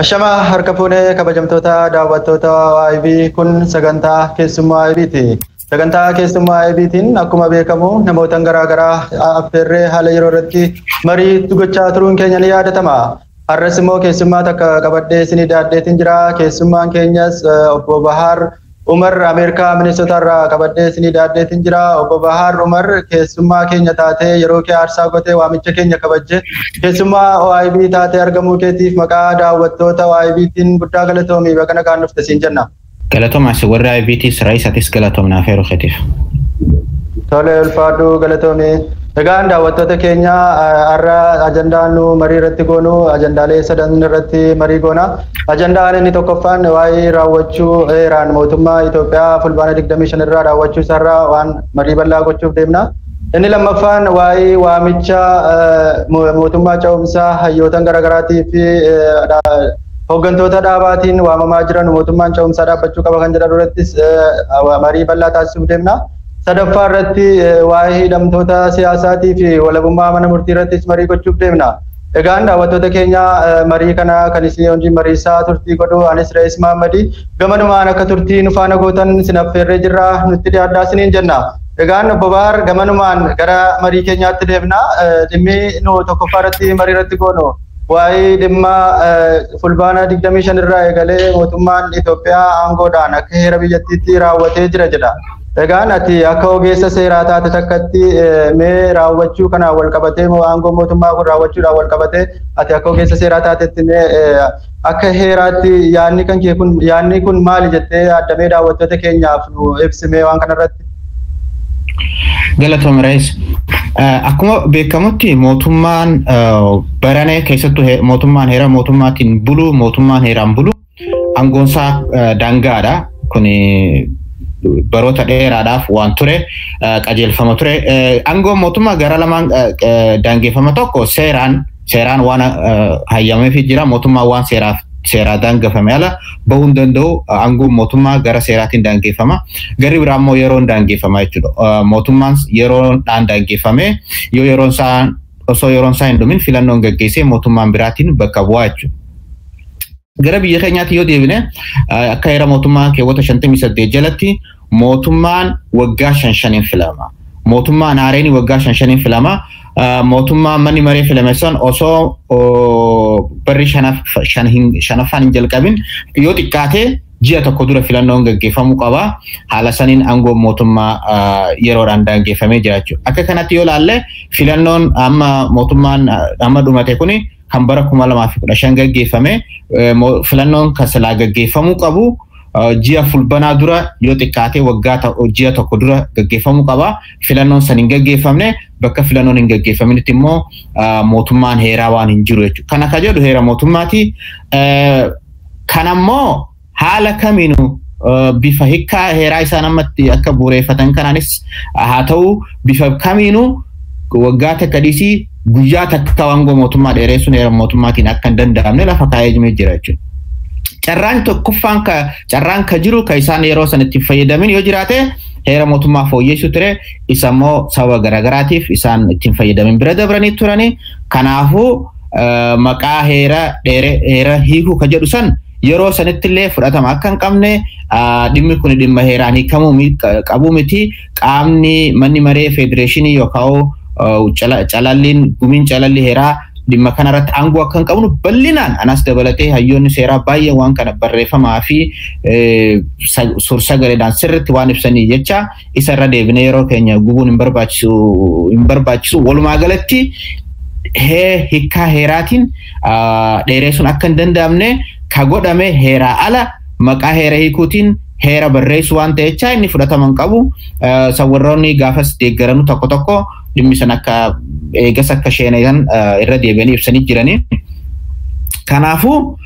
Ashama harka fuunee kabajamtoota daawwattoota IB kun sagantaa keessummaa IBti. Sagantaa keessummaa IBtiin akkuma beekamu namootaan garaagaraa affeerree haala yeroo irratti marii gochaa turuun keenya ni yaadatama. Har'as immoo keessummaa takka qabadhee isinii daaddeetiin jira. Keessummaan keenyas obbo Bahar Umar Ameerikaa Minnesota irraa qabadhee isinii daaddeetiin jira. Obbo Bahar Umar keessummaa keenya taatee yeroo kee aarsaa gootee waamicha keenya kabajje keessummaa OIB taatee argamuu keetiif maqaa daawwattoota OIBtiin guddaa galatoomii bakka nagaan dhufte siin jenna. Galatoomaas warra OIBtis raisatis galatoomnaaf yeroo keetiif. Tole ulfaadhu galatoomii. Egaan daawwattoota keenya har'a ajandaan nu marii irratti goonu ajandaalee sadan irratti marii goona. Ajandaan inni tokkoffaan waa'ee raawwachuu heeraan mootummaa Itoophiyaa fulbaana 25 irraa raawwachuu isaarraa waan marii bal'aa gochuuf deemna. Inni lammaffaan waa'ee waamicha mootummaa ce'umsaa hayyootan garaagaraatii fi hooggantoota dhaabaatiin waamamaa jiran mootummaan ce'umsaa dhaabbachuu qaba kan jedhan irrattis marii bal'aa taasisuuf deemna. Sadaffaa irratti waa'ee hidhamtoota siyaasaatii fi walabummaa mana murtii irrattis marii gochuuf deemna. Egaan daawwattoota keenya marii kana kan isin wajjin mariisaa turtii godhu anis Reis Mahammadi gamanumaan akka turtii nu faana gootan isin affeerree jirra nutti dhiyaadhaa isiniin jenna. Egaan obbo Bahar gamanumaan gara marii keenyaatti deemna. Dhimmi nu tokkoffaa irratti marii irratti goonu waa'ee dhimma fulbaana 25 irraa eegalee mootummaan Itoophiyaa aangoodhaan akka heera biyyattiitti raawwatee jira jedha. Egaan ati akka ogeessa seeraa taate takkatti mee raawwachuu kana wal qabatee moo aangoo mootummaa kun raawwachuudhaan wal qabatee ati akka ogeessa seeraa taatetti mee akka heeraatti yaadni kun maali jettee addamee daawwattoota keenyaaf nu ibsimee waan kanarratti. Galatoom Reis. Akkuma beekamutti mootummaan baranee keessattuu mootummaan heera mootummaatiin bulu mootummaan heeraan bulu aangoonsaa daangaadha. Kuni baroota dheeraadhaaf waan ture qajeelfama ture. Aangoon mootummaa gara lamaan daangeffama tokko seeraan waan hayyameefii jira. Mootummaa waan seeraa daangeffame ala bahuu hin danda'u. Aangoon mootummaa gara seeraatiin daangeffama. Garri biraa immoo yeroon daangeffama jechuudha. Mootummaan yeroodhaan daangeffame osoo yeroon isaa hin dhumin filannoon gaggeessee mootummaan biraatiin bakka bu'aa jechuudha. Gara biyya keenyaatti yoo deebine akka heera mootummaa keewwata 58 jalatti mootummaan waggaa 5 filama. Mootummaan haareen waggaa 5 filama. Mootummaan manni maree filame san osoo barri shanaffaan hin jalqabin yoo xiqqaate ji'a tokko dura filannoon gaggeeffamuu qaba. Haala saniin aangoon mootummaa yeroodhaan daangeffamee jira jechuudha. Akka kanatti yoo ilaalle filannoon amma mootummaan amma dhumate kuni kan bara 2015 gaggeeffame filannoon kan silaa gaggeeffamuu qabu ji'a fulbanaa dura yoo xiqqaate ji'a tokko dura gaggeeffamuu qaba. Filannoon san hin gaggeeffamne bakka filannoon hin gaggeeffaminitti immoo mootummaan heeraa waan hin jiru jechuudha. Kana ka jedhu heera mootummaati. Kanammoo haala kamiinuu bifa hiikkaa heeraa isaan ammatti akka bu'uureeffatan kanaanis haa ta'u bifa kamiinuu waggaa takka dhiisii guyyaa takka aangoo mootummaa dheeressuun heera mootummaatiin akka hin danda'amne lafa kaa'ee jira jechuudha. Carraan tokkoffaan carraan ka jiru ka isaan yeroo san itti fayyadamin yoo jiraate heera mootummaa fooyyessuu ture isa immoo sababa garaagaraatiif isaan ittiin fayyadamin bira dabranii turanii. Kanaafuu maqaa heera hiikuu ka jedhu san yeroo sanitti illee fudhatama akka hin qabne dhimmi kun dhimma heeraan hiikamuu qabu miti. Qaamni manni maree federeeshinii yookaan gumiin calalli heeraa dhimma kanarratti aangoo akka hin qabnu bal'inaan anas dabalatee hayyoonni seeraa baay'ee waan kana barreeffamaa fi suur-sagaleedhaan sirriitti waan ibsanii jecha isa irra deebinee yeroo keenya gubuun hin barbaachisu. Walumaa galatti hiikkaa heeraatiin dheeressuun akka hin danda'amne ka godhame heeraa ala maqaa heera hiikuutiin heera barreessu waan ta'echa inni fudhatama hin qabu. Warroonni gaafas deeggaranu tokko tokko dhimmi san akka eegas akka sheenan irra deebi'anii ibsanii jiranii. Kanaafuu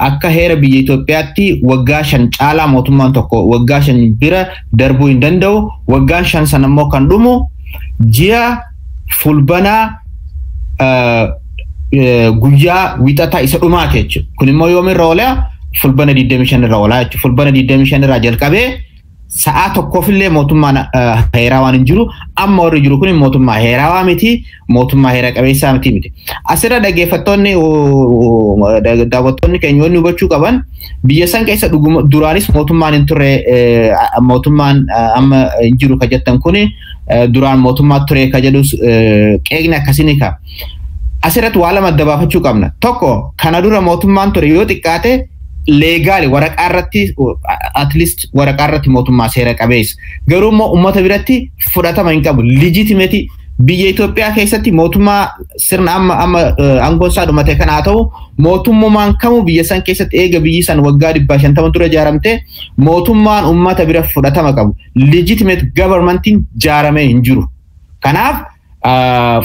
akka heera biyya Itoophiyaatti waggaa 5 caalaa mootummaan tokko waggaa 5 bira darbuu hin danda'u. Waggaan 5 san immoo kan dhumu ji'a fulbanaa guyyaa wixataa isa dhumaate jechuudha. Kun immoo yoomirra oolaa fulbana 25 irra oolaa jechuudha. Fulbana 25 irraa jalqabee sa'a tokkoofillee mootummaan heeraa waan hin jiru amma warri jiru kun mootummaa heeraa miti mootummaa heera qabeessaa miti. Asirra dhaggeeffattoonni daawwattoonni keenya hubachuu qaban biyya san keessa duraanis mootummaan hin turre mootummaan amma hin jiru ka jettan kun duraan mootummaa ture ka jedhus qeeqni akkasini ka. Asirratti waa lama adda baafachuu qabna. Tokko kana dura mootummaan ture yoo xiqqaate legaali waraqaa irratti at least waraqaa irratti mootummaa seera qabeessa. Garuu immoo uummata biratti fudhatama hin qabu. Legitimate biyya Itoophiyaa keessatti mootummaa sirna amma aangoon isaa dhumate kana haa ta'u mootummaan kamuu biyya san keessatti eega biyyi san waggaa 150 dura ijaaramte mootummaan uummata bira fudhatama qabu. Legitimate governmentiin ijaaramee hin jiru. Kanaaf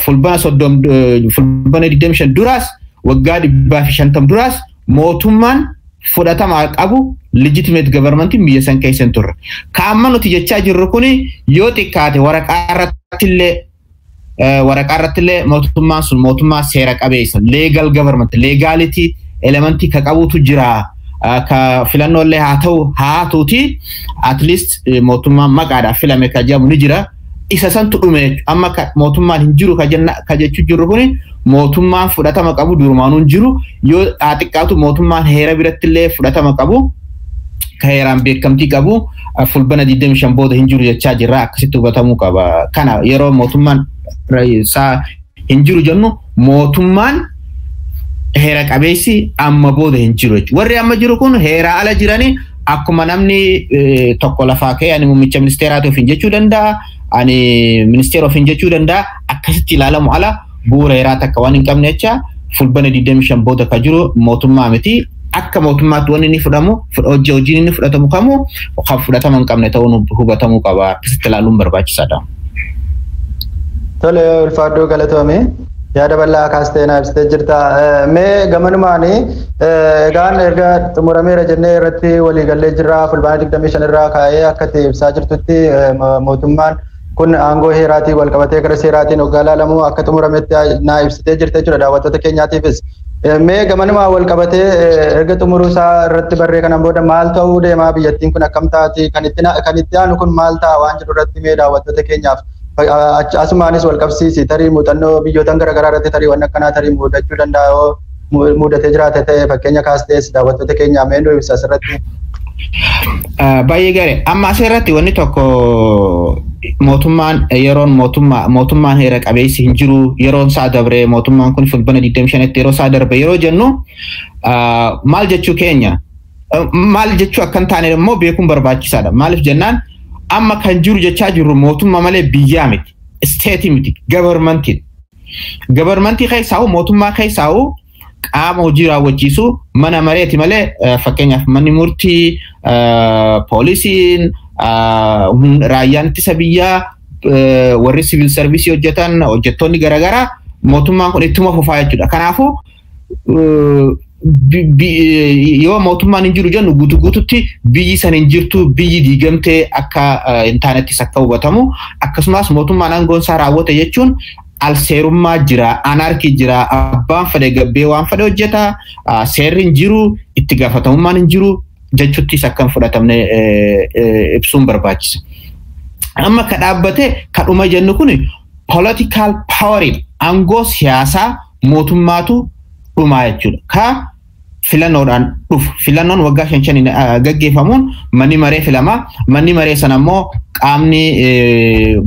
fulbana 25 duraas waggaa 150 duraas mootummaan fudhatama qabu legitimate governmentiin biyya san keessa hin turre. Kaamma nuti jechaa jirru kun yoo xiqqaate waraqaa irrattillee mootummaan sun mootummaa seera qabeessa legal government legality elementii ka qabutu jira. Ka filannoolee haa ta'uti at least mootummaan maqaadhaaf filame ka jedhamu ni jira. Isa santu dhume amma mootummaan hin jiru ka jechuu jirru kun mootummaan fudhatama qabu durumaanuu hin jiru yoo xiqqaatu mootummaan heera birattillee fudhatama qabu ka heeraan beekamtii qabu fulbana 25 booda hin jiru jechaa jirra akkasitti hubatamuu qaba. Kana yeroo mootummaan isaa hin jiru jennu mootummaan heera qabeessi amma booda hin jiru jechuudha. Warri amma jiru kun heera ala jiranii akkuma namni tokko lafaa ka'e ani muummicha ministeeraati ofiin jechuu danda'a. Ani ministeera ofiin jechuu danda'a akkasitti ilaalamu ala bu'uura heeraa takka waan hin qabne jecha fulbana 25 booda ka jiru mootummaa miti. Akka mootummaatti wanni inni fudhamu hojiin inni fudhatamu kamuu kan fudhatama hin qabne ta'uun hubatamuu qaba. Akkasitti ilaaluun barbaachisaadha. Tole ulfaadhoo galatoomii yaada bal'aa kaasteenaa ibsitee jirta. Mee gamanumaani egaan erga xumurameera jennee irratti waliigallee jirra fulbaana 25 irraa kaa'ee akka itti ibsaa jirtutti mootummaan kun aangoo heeraatiin wal qabatee gara seeraatiin hoggaa ilaalamu akka xumurametti naa ibsitee jirte jechuudha daawwattoota keenyaatiifis. Mee gamanumaa wal qabatee erga xumuruu isaa irratti barree kanaan booda maal ta'uu deemaa biyyattiin kun akkam taati kan itti aanu kun maal ta'a waan jedhu irratti mee daawwattoota keenyaaf asumaanis wal qabsiisi tarii muuxannoo biyyootan garaagaraa irratti tarii waan akkanaa tarii mudachuu danda'a mudatee jiraate ta'e fakkeenya kaastees daawwattoota keenya mee nu ibsa asirratti. Baay'ee gaarii amma asirratti wanni tokko mootummaan yeroon mootummaan heera qabeessi hin jiru yeroon isaa dabre mootummaan kun fulbana 25tti yeroo isaa darbe yeroo jennu maal jechuu keenya maal jechuu akkan taane immoo beekuun barbaachisaadha. Maaliif jennaan amma kan jiru jechaa jirru mootummaa malee biyyaa miti isteetii miti gabarmantii keessaa'u mootummaa keessaa'u qaama hojii raawwachiisu mana mareeti malee fakkeenyaaf manni murtii poolisiin raayyaan ittisa biyyaa warri siviil sarviisii hojjettoonni garaagaraa mootummaan kun ittuma fufaa jechuudha. Kanaafuu yoo mootummaan hin jiru jennu guututti biyyi san hin jirtu biyyi diigamtee akka hin taanettis akka hubatamu akkasumas mootummaan aangoon isaa raawwate jechuun alseerummaa jira anarkii jira abbaan fedhe gabbee waan fedhe hojjeta seerri hin jiru itti gaafatamummaan hin jiru jechuttis akka hin fudhatamne ibsuun barbaachisa. Amma ka dhaabbate kadhuma jennu kun political poweriin aangoo siyaasaa mootummaatu dhumaa jechuudha. Ka filannoodhaan dhufu filannoon waggaa 5 gaggeeffamuun manni maree filama manni maree sana immoo qaamni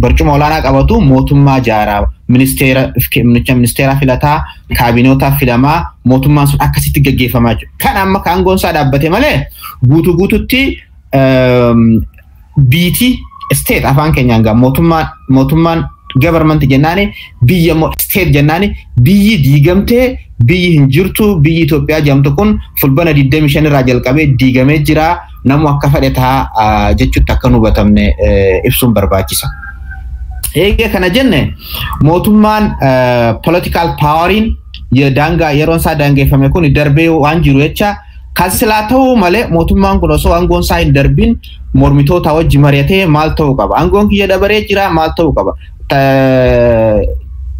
barcuma olaanaa qabatu mootummaa jaaraa ministeera filataa kaabinoota filamaa mootummaan sun akkasitti gaggeeffamaa jiru. Kan amma aangoon isaa dhaabbate malee guututti biitii state afaan keenyaan gaa mootummaan government jennaani biyya state jennaani biyyi diigamtee biyyi hin jirtu biyyi Itoophiyaa jedhamtu kun fulbana 25 irraa jalqabee diigamee jira namu akka fedhe ta'a jechuutti akka hubatamne ibsuun barbaachisa. Egaa kana jenne mootummaan political poweriin daangaa yeroon isaa daangeffame kun darbee waan jiru jecha kan silaa ta'uu malee mootummaan kun osoo aangoon isaa hin darbin mormitoota wajji mari'atee maal ta'uu qaba aangoon kiyya dabaree jira maal ta'uu qaba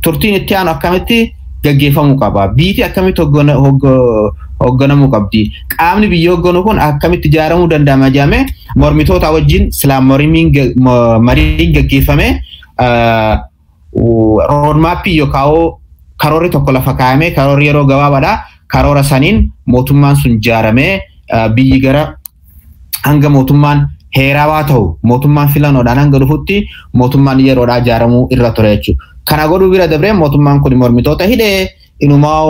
turtiin itti aanu akkamitti gaggeeffamuu qaba biitii akkamitti hoogganamuu qabdi. Qaamni biyya hoogganu kun akkamitti ijaaramuu danda'ama jedhamee mormitoota wajjin silaa mariin gaggeeffame roodmaappii yookaan karoorri tokko lafa kaa'amee karoorri yeroo gabaabaadha. Karoora saniin mootummaan sun ijaaramee biyyi gara hanga mootummaan heerawaa ta'u mootummaan filannoodhaan hanga dhufutti mootummaan yeroodhaa ijaaramuu irra ture jechuudha. Kana godhuu bira dabree mootummaan kun mormitoota hidhee inumaa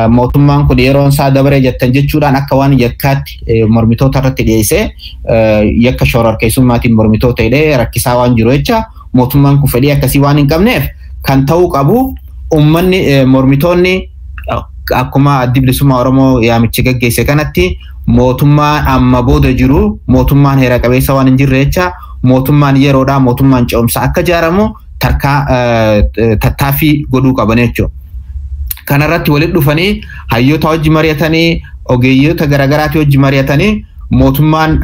mootummaan kun yeroon isaa dabaree jettan jechuudhaan akka waan yakkaatti mormitoota irratti dhiyeessee yakka shororkeessummaatiin mormitoota hidhee rakkisaa waan jiru jecha mootummaan kun fedhii akkasii waan hin qabneef kan ta'uu qabu ummanni mormitoonni akkuma addi bilisummaa Oromoo yaamicha gaggeesse kanatti mootummaan amma booda jiru mootummaan heera qabeessa waan hin jirre jecha mootummaan yeroodhaa mootummaan ce'umsaa akka ijaaramu tattaaffii godhuu qaban jechuudha. Kanarratti walitti dhufanii hayyoota wajji mari'atanii ogeeyyoota garaagaraatii wajji mari'atanii mootummaan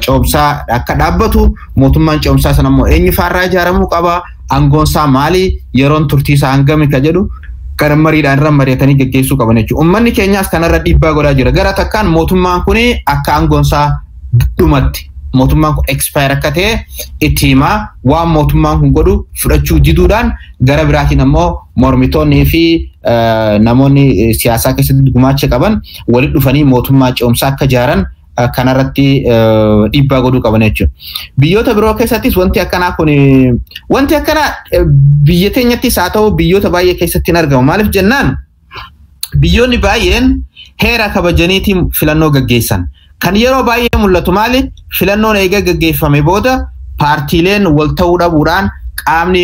ce'umsaa akka dhaabbatu mootummaan ce'umsaa sana immoo eenyu faarraa ijaaramuu qaba aangoonsaa maali yeroon turtiisaa hangami ka jedhu kan mariidhaan irra mari'atanii gaggeessuu qaban jechuudha. Uummanni keenyaas kanarra dhiibbaa godhaa jira. Gara takkaan mootummaan kun akka aangoonsaa dhumatti mootummaan kun expire akka ta'e itti himaa waan mootummaan kun godhu fudhachuu diduudhaan gara biraatiin ammoo mormitoonnii fi namoonni siyaasaa keessatti gumaacha qaban walitti dhufanii mootummaa ce'umsaa akka ijaaran kanarratti dhiibbaa godhuu qaban jechuudha. Biyyoota biroo keessattis wanti akkanaa kun wanti akkanaa biyya teenyattis haa ta'u biyyoota baay'ee keessatti hin argamu. Maaliif jennaan biyyoonni baay'een heera kabajaniitiin filannoo gaggeessan. Kan yeroo baay'ee mul'atu maali? Filannoon eega gaggeeffame booda paartiileen wal ta'uu dhabuudhaan qaamni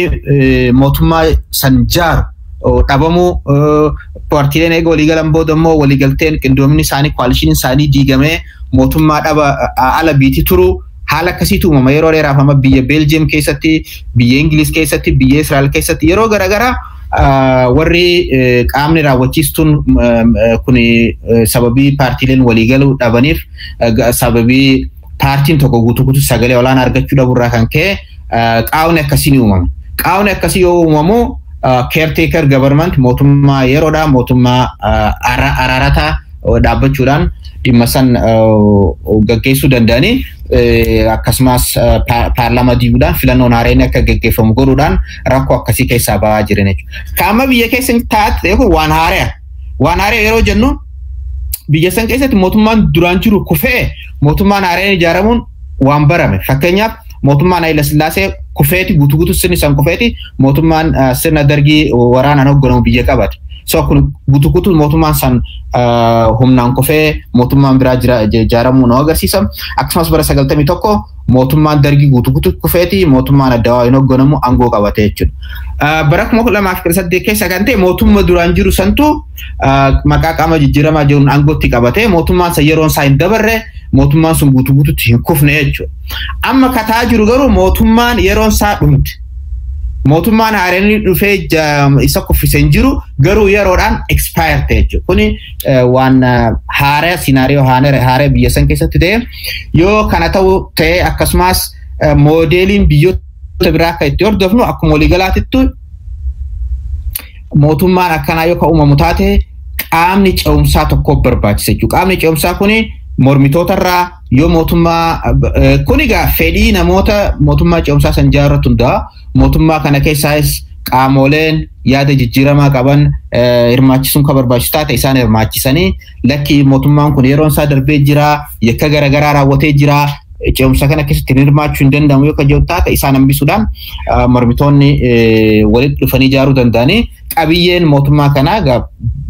mootummaa san jaaru dhabamuu paartiileen eega waliigalan booda immoo waliigalteen qindoomni isaanii koalishiin isaanii diigamee mootummaa dhaba ala biiti turu haala akkasiitu uumama yeroo dheeraaf amma biyya Beeljiyeem keessatti biyya Ingiliz keessatti biyya Israa'el keessatti yeroo garaagaraa warri qaamni raawwachiistuun kun sababii paartiileen waliigaluu dhabaniif sababii paartiin tokko guutuu sagalee olaanaa argachuu dhaburraa kan ka'e qaawni akkasii ni uumama. Qaawni akkasii yoo uumamu caretaker government mootummaa yeroodhaa mootummaa araarataa dhaabbachuudhaan dhimma san gaggeessuu danda'anii akkasumas paarlaamaa diiguudhaan filannoon haareen akka gaggeeffamu godhuudhaan rakkoo akkasii keessaa ba'aa jiran jechuudha. Qaama biyya keessa taate waan haaraa yeroo jennu biyya san keessatti mootummaan duraan jiru kufee mootummaan haareen ijaaramuun waan barame. Fakkeenyaaf mootummaan Hayila Sillaasee kufeeti guutuu sirni san kufeeti mootummaan sirna dargii waraanaan hoogganamu biyya qabate. So kun guutuu mootummaan san humnaan kufee mootummaan biraa ijaaramuu nu agarsiisa. Akkasumas bara 91 mootummaan dargii guutuu kufeeti mootummaan Addawaawii hoogganamu aangoo qabate jechuudha. Bara 2008 keessa kan ta'e mootummaa duraan jiru santu maqaa qaama jijjiiramaa jiruun aangootti qabate mootummaan san yeroon isaa hin dabarre mootummaan sun guutuutti hin kufne jechuudha. Amma kataa jiru garuu mootummaan yeroon isaa dhumte. Mootummaan haareen dhufee isa kuffisee hin jiru garuu yeroodhaan expire ta'e jechuudha. Kuni waan haaraa sinaariyoo haaraa biyya san keessatti ta'e yoo kana ta'u ta'e akkasumas moodeeliin biyyoota biraa akka itti hordofnu akkuma waliigalaatittu mootummaan akkanaa yoo uumamu taate qaamni ce'umsaa tokko barbaachisa jechuudha. Qaamni ce'umsaa kuni mormitootarraa yoo mootummaa kun egaa fedhii namoota mootummaa ce'umsaa san ijaarratu hundaa mootummaa kana keessaas qaamoleen yaada jijjiiramaa qaban hirmaachisuun kan barbaachisaa ta'e isaan hirmaachisanii lakki mootummaan kun yeroon isaa darbee jira yakka garaagaraa raawwatee jira ce'umsa kana keessatti hirmaachuu hin danda'amu yoo kajeelu taate isaan hambisuudhaan mormitoonni walitti dhufanii ijaaruu danda'anii qabiyyeen mootummaa kanaa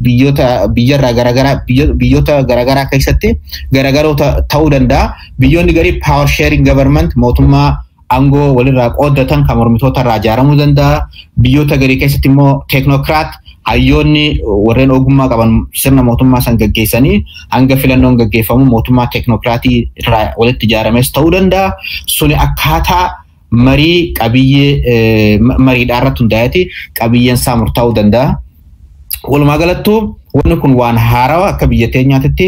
biyyoota garaagaraa keessatti garaagaroota ta'uu danda'a. Biyyoonni garii power sharing government mootummaa aangoo walirraa qooddatan kan mormitoota irraa ijaaramuu danda'a. Biyyoota garii keessatti immoo teknookiraat hayyoonni warreen ogummaa qaban sirna mootummaa san gaggeessanii hanga filannoon gaggeeffamu mootummaa teknookiraatii irraa walitti ijaarames ta'uu danda'a. Suni akkaataa marii qabiyyee mariidhaa irratti hundaa'eeti qabiyyeen isaa murtaa'uu danda'a. Walumaa galattuu wanni kun waan haarawaa akka biyya teenyaatti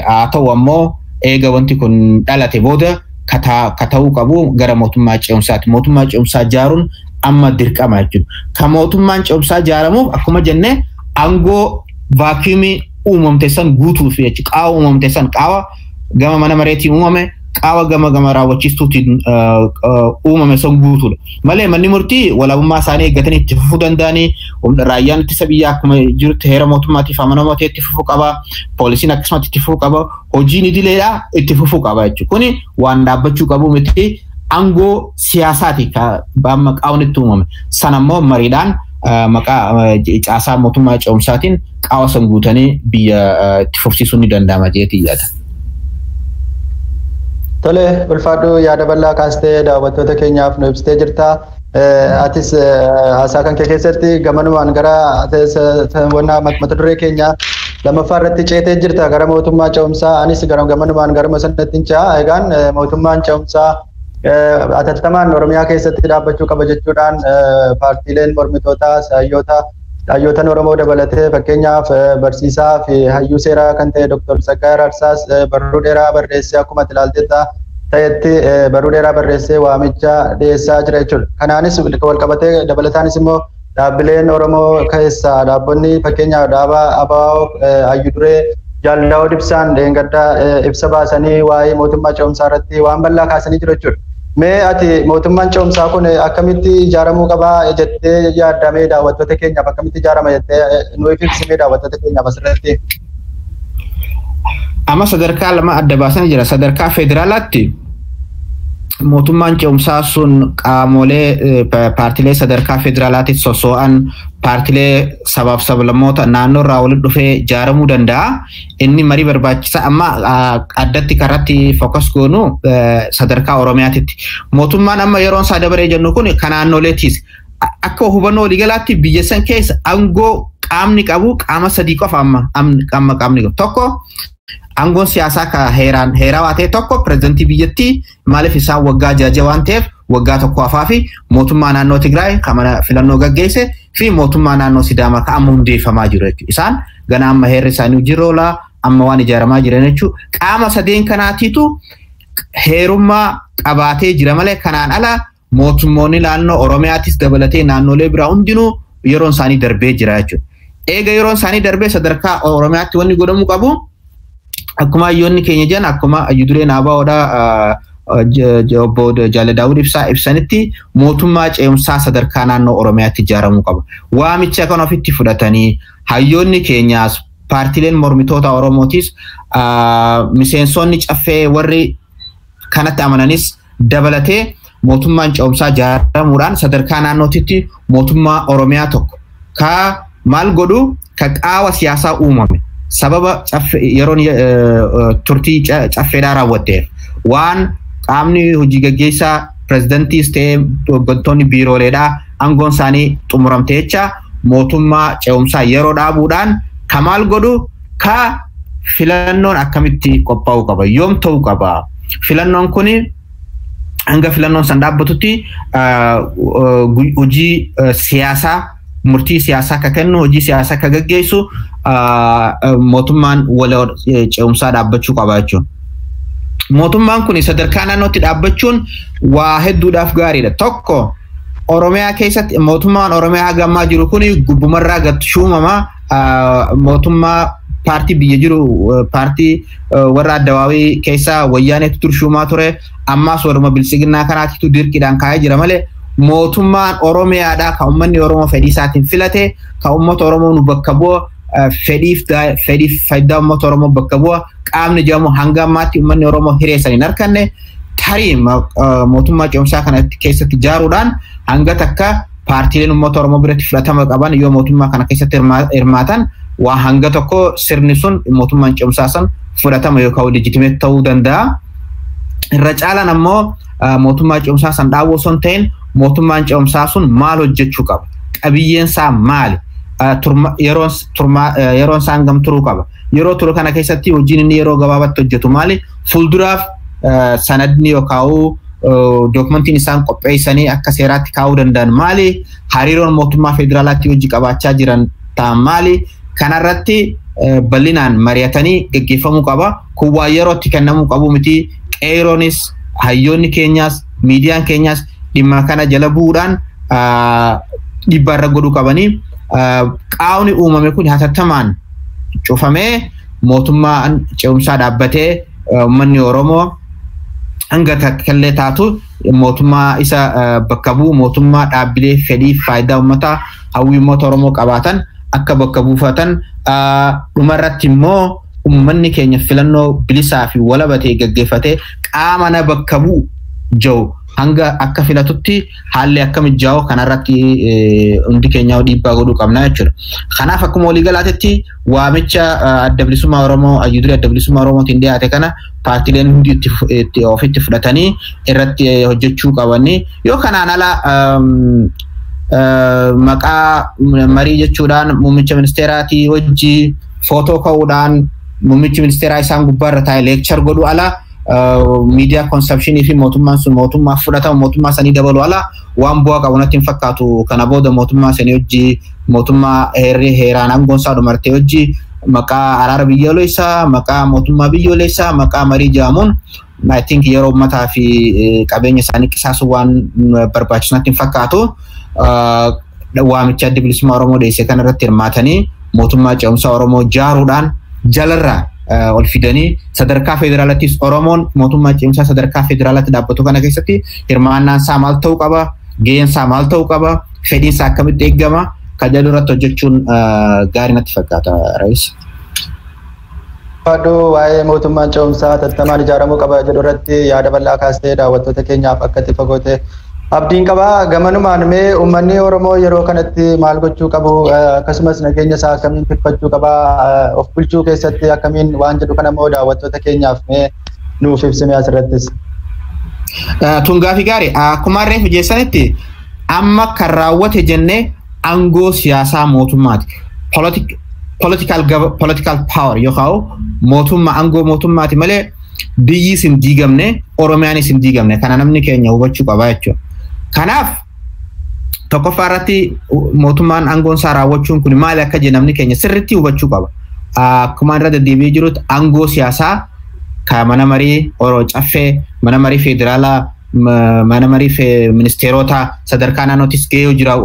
haa ta'u ammoo eega wanti kun dhalate booda kata'uu qabu gara mootummaa ce'umsaati. Mootummaa ce'umsaa ijaaruun amma dirqama jechuudha. Kan mootummaan ce'umsaa ijaaramuuf akkuma jenne angoo vaakiyuumii uumamte san guutuuf jechuudha. Qaawa uumamte san qaawa gama mana mareetiin uumame qaawa gama raawwachiistuutiin uumame san guutuudha. Malee manni murtii walaabummaa isaanii eeggatanii itti fufuu danda'anii raayyaan ittisa biyyaa akkuma jirutti heera mootummaatiif amanamoo ta'e itti fufuu qaba. Poolisiin akkasumatti itti fufuu qaba. Hojiin idileedhaa itti fufuu qaba jechuudha. Kuni waan dhaabbachuu qabu miti angoo siyaasaati amma qaawwan itti uumame. Sanammoo mariidhaan maqaa caasaa mootummaa ce'umsaatiin qaawa san guutanii biyya itti fufsiisuun ni danda'ama jeetii yaada. Tole ulfaadhu yaada bal'aa kaastee daawwattoota keenyaaf nu ibsitee jirta. Atis haasaa kan kee keessatti gamanumaan gara mata duree keenya lammaffaa irratti ceetee jirta gara mootummaa ce'umsaa. Anis gamanumaan gara sanatti hin ce'a. Egaan mootummaan ce'umsaa atattamaan Oromiyaa keessatti dhaabbachuu qaba jechuudhaan paartiileen mormitootaa hayyoota Oromoo dabalatee fakkeenyaaf barsiisaa fi hayyuu seeraa kan ta'e Dr. Saggaayee Raarsaas barruu dheeraa barreessee akkuma ilaalteetta ta'etti barruu dheeraa barreessee waamicha dhiyeessaa jira jechuudha. Kanaanis walqabatee dabalataanis immoo dhaabbileen Oromoo keessaa dhaabbonni fakkeenyaaf dhaaba ABO hayyuu duree Jaaldaa'oo Dibsaan dheengaddaa ibsa baasanii waa'ee mootummaa ce'umsaa irratti waan bal'aa kaasanii jiru jechuudha. Mee ati mootummaan ce'umsaa kun akkamitti ijaaramuu qabaa jettee yaaddamee daawwattoota keenyaaf akkamitti ijaarama jettee nuuf ibsimee daawwattoota keenyaaf asirratti? Amma sadarkaa lama adda baasanii jira. Sadarkaa federaalaatti mootummaan ce'umsaa sun qaamolee paartiilee sadarkaa federaalaatti soso'an paartiilee sabaaf sablammoota naannoo irraa walitti dhufee ijaaramuu danda'a. Inni marii barbaachisaa amma addatti karratti fokas goonu sadarkaa Oromiyaatitti. Mootummaan amma yeroon isaa dabaree jennu kun kan naannoleetiis. Akka hubannoo waliigalaatti biyya san keessa aangoo qaamni qabu qaama sadii qofa amma qaamni qabu. Tokko aangoon siyaasaa ka heerawaa ta'e tokko pirezidantii biyyattii maaliif isaan waggaa jaja waan ta'eef waggaa tokko hafaa fi mootummaa naannoo Tigraay kan mana filannoo gaggeesse fi mootummaa naannoo Sidaamaa kan amma hundeeffamaa jiru jechuudha. Isaan gana amma heerri isaanii hojii oola amma waan ijaaramaa jiran jechuudha. Qaama sadeen kanaatiitu heerummaa qabaatee jira malee kanaan ala mootummoonni naannoo Oromiyaatis dabalatee naannolee biraa hundinuu yeroon isaanii darbee jira jechuudha. Eega yeroon isaanii darbee sadarkaa Oromiyaatti wanni godhamuu qabu akkuma hayyoonni keenya jiran akkuma hayyuu dureen ABO'dha obbo Jaaldaa'oo Dibsaa ibsanitti mootummaa ce'umsaa sadarkaa naannoo Oromiyaatti ijaaramuu qaba. Waamicha kan ofitti fudhatanii hayyoonni keenyaas paartiileen mormitoota Oromootis miseensonni caffee warri kanatti amananis dabalatee mootummaan ce'umsaa ijaaramuudhaan sadarkaa naannootitti mootummaa Oromiyaa tokko ka maal godhu ka qaawa siyaasaa uumame sababa yeroon turtii caffeedhaa raawwatteef waan qaamni hojii gaggeessaa pirezidantiis ta'ee hooggantoonni biirooleedhaa aangoon isaanii xumuramte jecha mootummaa ce'umsaa yeroo dhaabuudhaan ka maal godhu ka filannoon akkamitti qophaa'uu qaba yoom ta'uu qaba filannoon kuni hanga filannoon san dhaabbatutti hojii siyaasaa murtii siyaasaa ka kennu hojii siyaasaa ka gaggeessu mootummaan wala ce'umsaa dhaabbachuu qaba jechuudha. Mootummaan kun sadarkaa naannootti dhaabbachuun waa hedduudhaaf gaariidha. Tokko Oromiyaa keessatti mootummaan Oromiyaa gammaa jiru kun gubbumarraa gad shuumama mootummaa paartii biyya jiru paartii warra Addawaawii keessaa Wayyaaneetu dur shuumaa ture ammaas warra bilisiginnaa kanaatitu dirqiidhaan kaa'ee jira malee mootummaan Oromiyaadhaa kan uummanni Oromoo fedhii isaatiin filate kan uummata Oromoo nu bakka bu'a fedhiif faayidaa uummata Oromoo bakka bu'a qaamni jedhamu hanga ammaatti uummanni Oromoo hireessan hin arganne tarii mootummaa ce'umsaa kana keessatti ijaaruudhaan hanga takka paartiileen uummata Oromoo biratti fudhatama qaban yoo mootummaa kana keessatti hirmaatan waa hanga tokko sirni sun mootummaan ce'umsaa san fudhatama yookaan leejitimeet ta'uu danda'a. Irra caalaan ammoo mootummaa ce'umsaa san dhaabuu osoo hin ta'in mootummaan ce'umsaa sun maal hojjechuu qaba? Qabiyyeen isaa maali? Yeroon isaa hangam turuu qaba? Yeroo turu kana keessatti hojiin inni yeroo gabaabatti hojjetu maali? Fuulduraaf sanadni yookaan dookumentiin isaan qopheessanii akka seeraatti kaa'uu danda'an maali? Hariiroon mootummaa federaalaatti hojii qabaachaa jiran ta'an maali? Kanarratti bal'inaan mari'atanii gaggeeffamuu qaba. Kun waa yerootti kennamuu qabu miti. Qeeroonis hayyoonni keenyaas miidiyaan keenyaas dhimma kana jala bu'uudhaan dhibba irra godhuu qabanii qaawni uumame kun hatattamaan cufamee mootummaan ce'umsaa dhaabbatee uummanni Oromoo hanga takkallee taatu mootummaa isa bakka bu'u mootummaa dhaabbilee fedhii faayidaa uummataa hawwii uummata Oromoo qabaatan akka bakka buufatan dhumarratti immoo uummanni keenya filannoo bilisaa fi walabatee gaggeeffatee qaama na bakka bu'u jiru hanga akka filatutti haalli akka mijaa'u kanarratti hundi keenya dhiibbaa godhuu qabna jechuudha. Kanaaf akkuma walii galaatetti waamicha adda bilisummaa Oromoo ayyuudii adda bilisummaa Oromootiin dhiyaate kana paartileen hundi itti ofitti fudhatanii irratti hojjechuu qabanii yoo kanaan ala maqaa marii jechuudhaan muummicha ministeeraatii wajji footoo ka'uudhaan muummichi ministeeraa isaan gubbaarra taa'ee leekchar godhu ala media consumption fi mootummaan sun mootummaa fudhatamu mootummaa sanii dabalu ala waan bu'aa qabu natti hin fakkaatu. Kana booda mootummaa sanii wajji mootummaa heeraan aangoonsaa dhumartee wajji maqaa araara biyyoolessaa maqaa mootummaa biyyoolessaa maqaa marii jedhamuun I think yeroo uummataa fi qabeenya isaanii qisaasuu waan barbaachisu natti hin fakkaatu. Waamicha adda bilisummaa Oromoo dhiyeesse kanarratti hirmaatanii mootummaa ce'umsaa Oromoo jaaruudhaan jalarraa ol fidanii sadarkaa federaalaattis Oromoon mootummaa ce'umsaa sadarkaa federaalaatti dhaabbatu kana keessatti hirmaannaan isaa maal ta'uu qaba, gaheen isaa maal ta'uu qaba, fedhiin isaa akkamitti eeggama kan jedhu irratti hojjechuun gaarii natti fakkaata Ra'iis. Fadhu waa'ee mootummaan ce'umsaa tattamaan ijaaramuu qaba jedhu irratti yaada bal'aa kaastee daawwattoota keenyaaf akka itti fagoote abdiin qaba. Gamanumaan mee uummanni Oromoo yeroo kanatti maal gochuu qabu akkasumas nageenya isaa akkamiin tikfachuu qaba of bulchuu keessatti akkamiin waan jedhu kana immoo daawwattoota keenyaaf mee nuuf ibsime asirrattis. Tungaa fi gaarii akkuma reefu jeessanitti amma kan raawwate jennee aangoo siyaasaa mootummaati. Political power yookaan mootummaa aangoo mootummaati malee biyyi sin diigamne Oromiyaan sin diigamne kana namni keenya hubachuu qaba jechuudha. Kanaaf tokkoffaa irratti mootummaan aangoon isaa raawwachuun kun maali akka jedhu namni keenya sirriitti hubachuu qaba. Akkuma irra deddeebi'ee jirutti aangoo siyaasaa kan mana marii caffee mana marii federaalaa mana marii ministeerota sadarkaa naannoottis gahee jira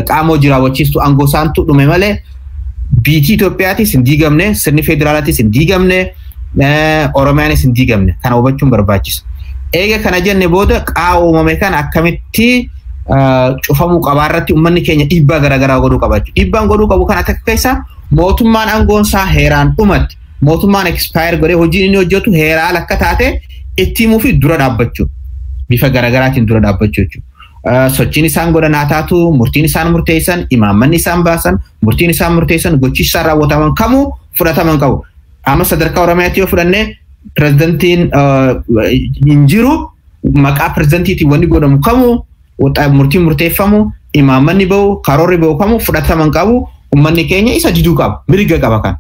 qaama hojii raawwachiistu aangoo isaantu dhume malee biitii Itoophiyaattis hin diigamne sirni federaalaattis hin diigamne Oromiyaanis hin diigamne kana hubachuun barbaachisa. Eega kana jenne booda qaama uumame kana akkamitti cufamuu qabaa irratti uummanni keenya dhiibbaa garaagaraa godhuu qaba jechuudha. Dhiibbaan godhuu qabu kana akka keessaa mootummaan aangoon isaa heeraan dhumatti mootummaan expire godhee hojiin inni hojjetu heeraan akka taate itti himuu fi dura dhaabbachuu bifa garaagaraatiin dura dhaabbachuu jechuudha. Sochiin isaan godhan haa taatu murtiin isaan murteessan imaammanni isaan baasan murtiin isaan murteessan gochi isaan raawwataman kamuu fudhataman qabu. Amma sadarkaa Oromiyaatti yoo fudhanne pirezidantiin hin jiru maqaa pirezidantiitiin wanni godhamu kamuu murtiin murteeffamu imaammanni bahu karoorri bahu kamuu fudhataman qabu uummanni keenya isa diduu qaba mirga qaba kan.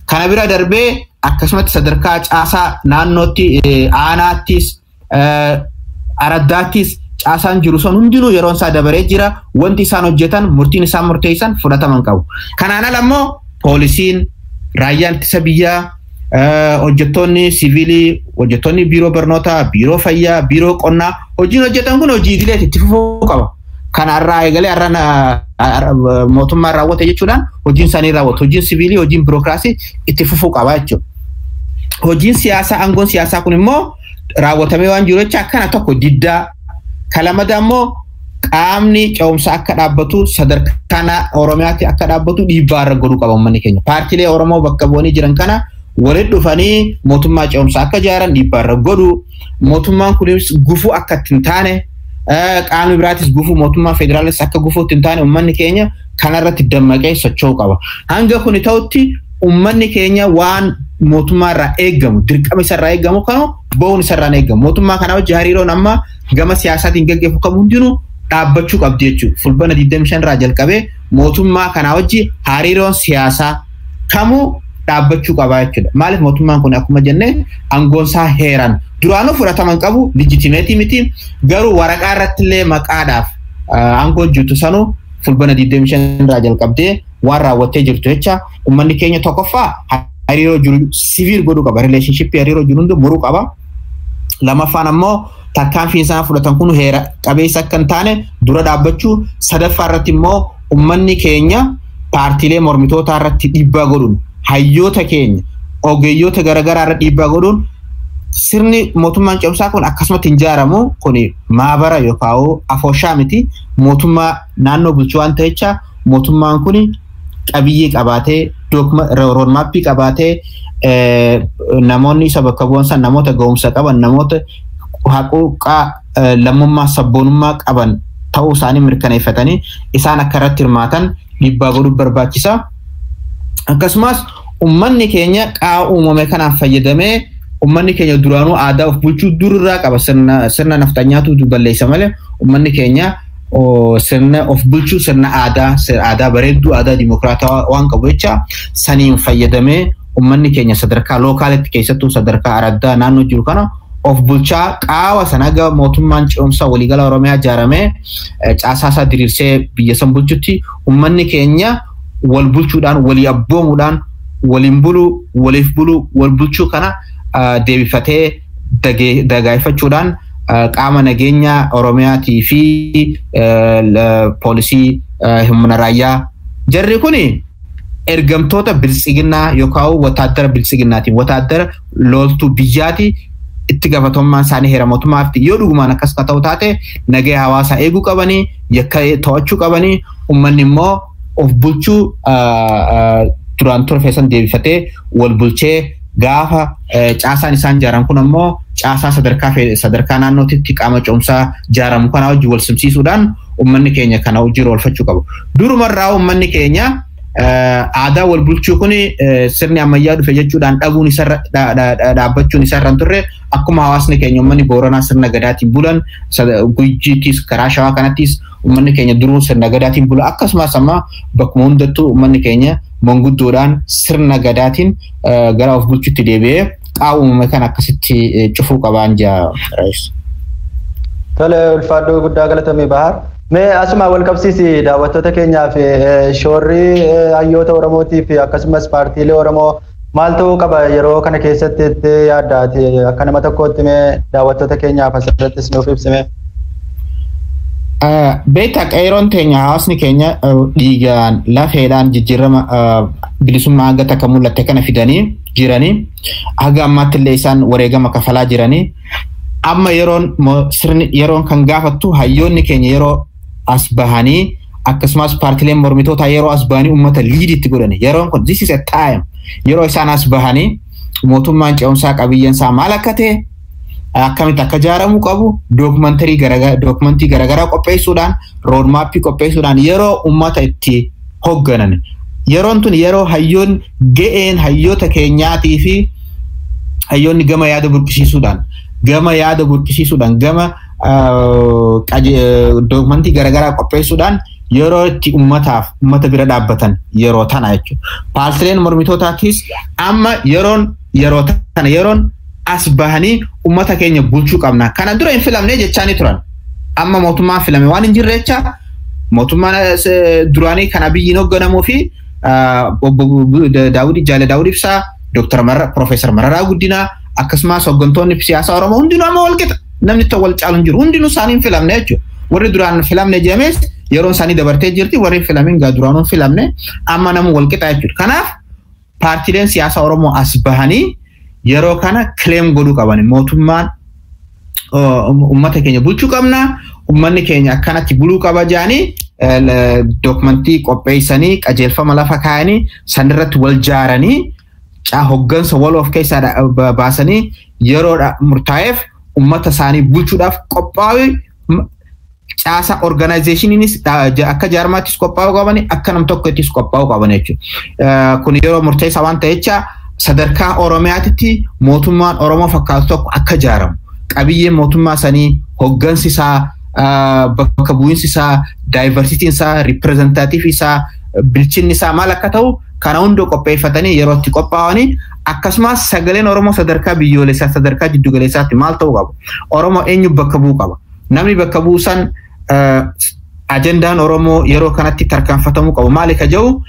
Kana bira darbee akkasumatti sadarkaa caasaa naannootti aanaattis araddaattis caasaan jiru sun hundinuu yeroon isaa dabaree jira wanti isaan hojjetan murtiin isaan murteessan fudhataman qabu. Kanaan ala immoo poolisiin raayyaan ittisa biyyaa hojjettoonni siviilii hojjettoonni biiroo barnootaa biiroo fayyaa biiroo qonnaa hojiin hojjetan kun hojii idilee itti fufuu qaba. Kanarraa eegalee mootummaan raawwate jechuudhaan hojiin isaanii raawwatu hojiin siviilii hojiin birookiraasii itti fufuu qaba jechuudha. Hojiin siyaasaa aangoon siyaasaa kun immoo raawwatamee waan jiru jecha akkana tokko diddaa kalamada immoo qaamni ce'umsaa akka dhaabbatu sadarkaa Oromiyaatti akka dhaabbatu dhiibbaa irra godhuu qaba uummanni keenya. Paartiilee Oromoo bakka bu'anii jiran kana walitti dhufanii mootummaa ce'umsaa akka ijaaran dhiibbaa irra godhu mootummaan kunis gufuu akka ittiin taane qaamni biraatis gufuu mootummaa federaalis akka gufuu ittiin taane uummanni keenya kanarratti dammaqee socho'uu qaba. Hanga kun ta'utti uummanni keenya waan mootummaa irraa eeggamu dirqama isa irraa eeggamu kanu bo'uun isa irraa eeggamu. Mootummaa kana wajji hariiroon amma gama siyaasaatiin gaggeeffamu kam hundinuu dhaabbachuu qabdi jechuudha. Fulbana 25 irraa jalqabee mootummaa kana wajji hariiroon siyaasaa kamuu dhaabbachuu qaba jechuudha. Maaliif mootummaan kun akkuma jenne aangoon isaa heeraan duraanuu fudhataman qabu lijitimeetii miti garuu waraqaa irratti illee maqaadhaaf aangoon jirtu sanuu fulbana 25 irraa jalqabdee waan raawwattee jirtu jecha uummanni keenya tokkoffaa hariiroo jiru siviil godhuu qaba rileeshinshippii hariiroo jiru hundi muruu qaba. Lamaffaan ammoo tarkaanfiin isaan fudhatan kun heera qabeessa akka hin taane dura dhaabbachuu sadaffaa irratti immoo ummanni keenya paartiilee mormitootaa irratti dhiibbaa godhuun hayyoota keenya ogeeyyoota garaagaraa irratti dhiibbaa godhuun sirni mootummaan ce'umsaa kun akkasumatti hin ijaaramu kun maabara yookaan afooshaa miti mootummaa naannoo bulchuu waan ta'echa mootummaan kun qabiyyee qabaatee roodmaappii qabaatee namoonni isa bakka bu'an namoota ga'umsa qaban namoota haquuqaa lammummaa sabboonummaa qaban ta'uu isaanii mirkaneeffatanii isaan akka irratti hirmaatan dhiibbaa godhuuf barbaachisa. Akkasumas ummanni keenya qaa uumame kanaan fayyadamee ummanni keenya duraanuu aadaa of bulchuu dururraa qaba sirna naftanyaatu balleessa malee ummanni keenya sirna of bulchuu sirna aadaa bareedduu aadaa dimokiraatawaa waan qabu jecha saniin fayyadamee ummanni keenya sadarkaa lookaalitti keessattuu sadarkaa araddaa naannoo jiru kana of bulchaa qaawa sanaga mootummaan ce'umsaa waliigala Oromiyaa ijaaramee caasaasaa diriirsee biyya san bulchutti ummanni keenya wal bulchuudhaan walii abboomuudhaan waliin buluu waliif buluu wal bulchuu kana deebifatee dagaafachuudhaan qaama nageenya Oromiyaatii fi poolisii humna raayyaa jarri kuni ergamtoota biltsiginnaa yookaan wataadara biltsiginnaatiin wataadara loltuu biyyaati itti gaafatamummaan isaanii heera mootummaatti yoo dhugumaan akkas ta'u taate nagaa hawaasaa eeguu qabanii yakka to'achuu qabanii ummanni immoo of bulchuu duraan turfeessan deebifatee wal bulchee gaafa caasaan isaan ijaaran kun ammoo caasaa sadarkaa naannootitti qaama ce'umsaa ijaaramu kana wajjin wal simsiisuudhaan ummanni keenya kana wajjin oolfachuu qabu. Durumarraa ummanni keenya aadaa wal bulchuu kun sirni ammayyaa dhufe jechuudhaan dhabuun isarra dhaabbachuun isarra hin turre akkuma hawaasni keenya ummanni Booranaa sirna gadaatiin bulan Gujiittis karaa Shawaa kanattis ummanni keenya duruu sirna gadaatiin bula akkasumas amma bakkuma hundattuu ummanni keenya manguddoodhaan sirna gadaatiin gara of bulchuutti deebi'ee qaawuma kan akkasitti cufuu qabaan jaa Rais. Tole ulfaadhoo guddaa galatamee Bahar. Mee asuma wal qabsiisi daawwattoota keenyaa fi shoorri hayyoota Oromootii fi akkasumas paartiilee Oromoo maal ta'uu qaba yeroo kana keessatti itti yaaddaati akka nama tokkootti mee daawwattoota keenyaaf asirrattis nuuf ibsime. Beektaa qeeroon teenya hawaasni keenya dhiigaan lafeedhaan jijjiirama bilisummaa hanga takka mul'atte kana fidanii jiranii haga ammaatti illee isaan wareegama kafalaa jiranii amma yeroon kan gaafattu hayyoonni keenya yeroo as bahanii akkasumas paartiileen mormitootaa yeroo as bahanii uummata liiditti godhani yeroon kun this is a time yeroo isaan as bahanii mootummaan ce'umsaa qabiyyeensaa maal akka ta'e akkamitti akka ijaaramuu qabu dookumentii garaagaraa qopheessuudhaan roodmaappii qopheessuudhaan yeroo uummata itti hoogganan yeroon tun yeroo hayyoon ga'een hayyoota keenyaatii fi hayyoonni gama yaada burqisiisuudhaan gama dookumentii garaagaraa qopheessuudhaan yeroo itti uummata bira dhaabbatan yeroo tana jechuudha. Paartileen mormitootaattis amma yeroon as bahanii uummata keenya bulchuu qabna. Kana dura hin filamne jechaanii turan. Amma mootummaan filame waan hin jirre jecha mootummaan duraanii kana biyyiin hoogganamuu fi Jaale Daawud Ibsaa, Profeesar Mararaa Guddinaa akkasumas hooggantoonni siyaasaa Oromoo hundinuu amma wal qixa. Namni tokko wal caalu hin jiru. Hundinuu isaanii hin filamne jechuudha. Warri duraan filamne jedhames yeroon isaanii dabartee jirti. Warri filamin gaa duraan hin filamne amma namu wal qixa jechuudha. Kanaaf paartiileen siyaasaa Oromoo as bahanii yeroo kana claim godhuu qaban mootummaan uummata keenya bulchuu qabna. Uummanni keenya akkanatti buluu qaba jedhanii dookumentii qopheessanii qajeelfama lafa kaayanii sanirratti wal jaaranii hooggansa wal of keessaa baasanii yeroo murtaa'eef ummata isaanii bulchuudhaaf qophaa'ee caasa organizationis akka jaarmaattis qophaa'uu qabani akka nam tokkottis qophaa'uu qaban jechuudha. Kun yeroo murteessaa waan ta'echa sadarkaa Oromiyaatti mootummaan Oromoo fakkaatu tokko akka ijaaramu qabiyyeen mootummaa sanii hooggansi isaa bakka bu'iinsi isaa diversitiin isaa representative isaa bilchinni isaa maal akka ta'u kana hundi qopheeffatanii yeroo itti qophaa'anii akkasumas sagaleen Oromoo sadarkaa biyyoolessaa sadarkaa jiddugaleessaatti maal ta'uu qaba. Oromoo eenyu bakka bu'uu qaba. Namni bakka buusan ajendaan Oromoo yeroo kanatti tarkaanfatamuu qabu. Maali ka jiru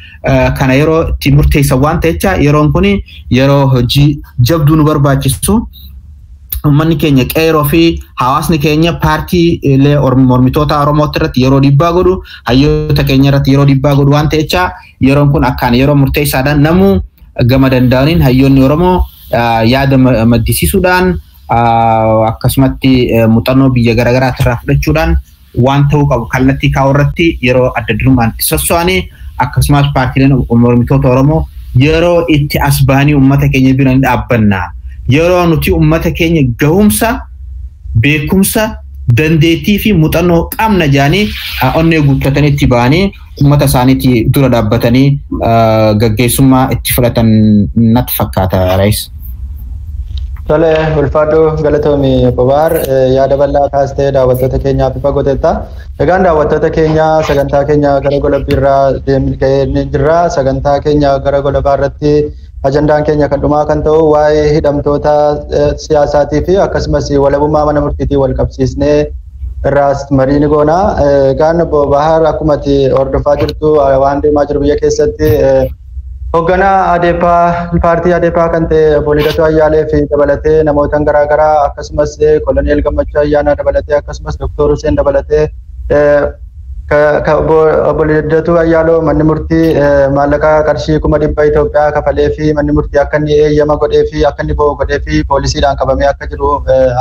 kana yeroo itti murteessan waan ta'echa yeroon kun yeroo hojii jabduu nu barbaachisu ummanni keenya qeeroo fi hawaasni keenya paartii illee mormitoota Oromoo irratti yeroo dhiibbaa godhu hayyoota keenya irratti yeroo dhiibbaa godhu waan ta'echa yeroon kun akkaan yeroo murteessaadhaan namuu gama danda'aniin hayyoonni Oromoo yaada maddisiisuudhaan akkasumatti muuxannoo biyya garaagaraa irraa fudhachuudhaan waan ta'uu qabu kallattii kaa'u irratti yeroo adda durummaan itti sosso'anii akkasumas paartiileen mormitoota Oromoo yeroo itti as bahanii uummata keenya bira ni dhaabbanna. Yeroo nuti uummata keenya gahumsa beekumsa dandeettii fi muuxannoo qabna jaanii onnee guuttatanii itti bahanii uummata isaaniitti dura dhaabbatanii gaggeessummaa itti fudhatan natti fakkaata Rais. Tole ulfaadhu galatoomii Bobaar yaada bal'aa kaastee daawwattoota keenyaaf ifa godhetta. Egaan daawwattoota keenya sagantaa keenya gara golabbiirraa deemnee jirra. Sagantaa keenya gara golabaa irratti ajandaan keenya kan dhumaa kan ta'u waa'ee hidhamtoota siyaasaatii fi akkasumas walabummaa mana murtiitii wal qabsiisnee irraas marii ni goona. Egaan Bobaar akkuma hordofaa jirtu waan deemaa jiru biyya keessatti hoogganaa Adeepaa paartii Adeepaa kan ta'e Obbo Lidatu Ayyaalee fi dabalatee namoota garaagaraa akkasumas Koloneel Gammachuu Ayyaanaa dabalatee akkasumas Dr. Hussein dabalatee Obbo Lidatu Ayyaaloo manni murtii maallaqa qarshii 100,000 Itoophiyaa kafalee fi manni murtii akka inni eeyyama godhee fi akka inni bo'oo godhee fi poolisiidhaan qabamee akka jiru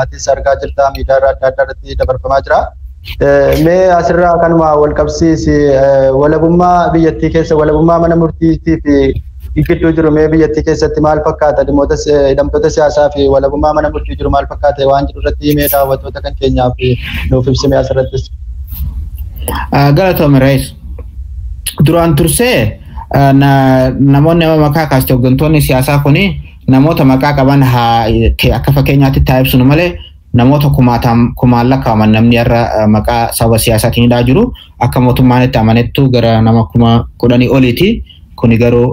atis argaa jirta miidiyaa adda addaa irratti dabarfamaa jira. Mee asirraa kanuma wal qabsiisi walabummaa biyyattii keessa walabummaa mana murtiitii fi gidduu jiru mee biyyattii keessatti maal fakkaata dhimmoota hidhamtoota siyaasaa fi walabummaa mana murtii jiru maal fakkaata waan jiru irratti mee daawwattoota kan keenyaaf nuuf ibsimee asirrattis. Galatoomii Rais. Duraan tursee namoonni maqaa kaastee hooggantoonni siyaasaa kuni namoota maqaa qaban akka fakkeenyaatti taa'ibsunu malee namoota kumaan lakkaa'aman namni irra maqaa saba siyaasaatiin hidhaa jiru akka mootummaan itti amanettu gara nama 10,000 oliiti. Kuni garuu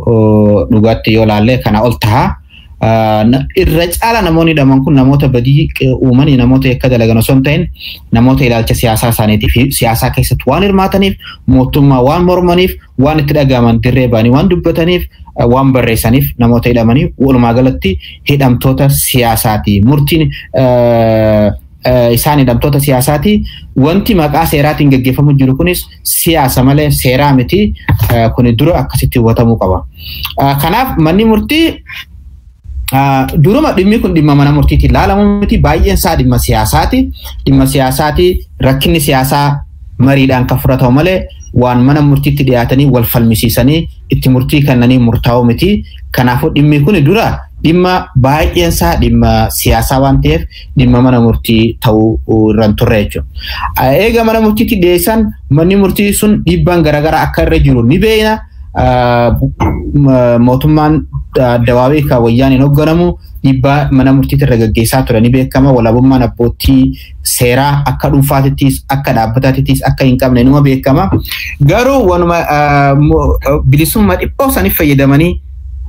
dhugaatti yoo laalle kana ol ta'a. Irra caala namoonni hidhaman kun namoota badii uumanii namoota yakka dalagan osoo hin ta'in namoota ilaalcha siyaasaa isaaniitii fi siyaasaa keessatti waan hirmaataniif mootummaa waan mormaniif waan itti dhagahaman dirree ba'anii waan dubbataniif waan barreessaniif namoota hidhamanii walumaa galatti hidhamtoota siyaasaati. Murtiin isaan hidhamtoota siyaasaati. Wanti maqaa seeraatiin gaggeeffamu jiru kunis siyaasa malee seeraa miti. Kuni dura akkasitti hubatamuu qaba. Kanaaf manni murtii duruma dhimmi kun dhimma mana murtiitti ilaalamu miti baay'een isaa dhimma siyaasaati. Dhimma siyaasaati rakkinni siyaasaa mariidhaan kan furatamu malee waan mana murtiitti dhiyaatanii wal falmisiisanii itti murtii kennanii murtaa'u miti. Kanaafuu dhimmi kun dura dhimma baay'een isaa dhimma siyaasaa waan ta'eef dhimma mana murtii ta'uu irraan turre jechuudha. Eega mana murtiitti dhiyeessan manni murtii sun dhiibbaan garaagaraa akka irra jiru ni beekna. Mootummaan Dawaawii kan wayyaaniin hoogganamu dhiibbaa mana murtiitti irra gaggeessaa ture ni beekama. Walabummaan abbootii seeraa akka dhuunfaatittis akka dhaabbataatittis akka hin qabne numa beekama. Garuu wanuma bilisummaa dhiphoo saniif fayyadamanii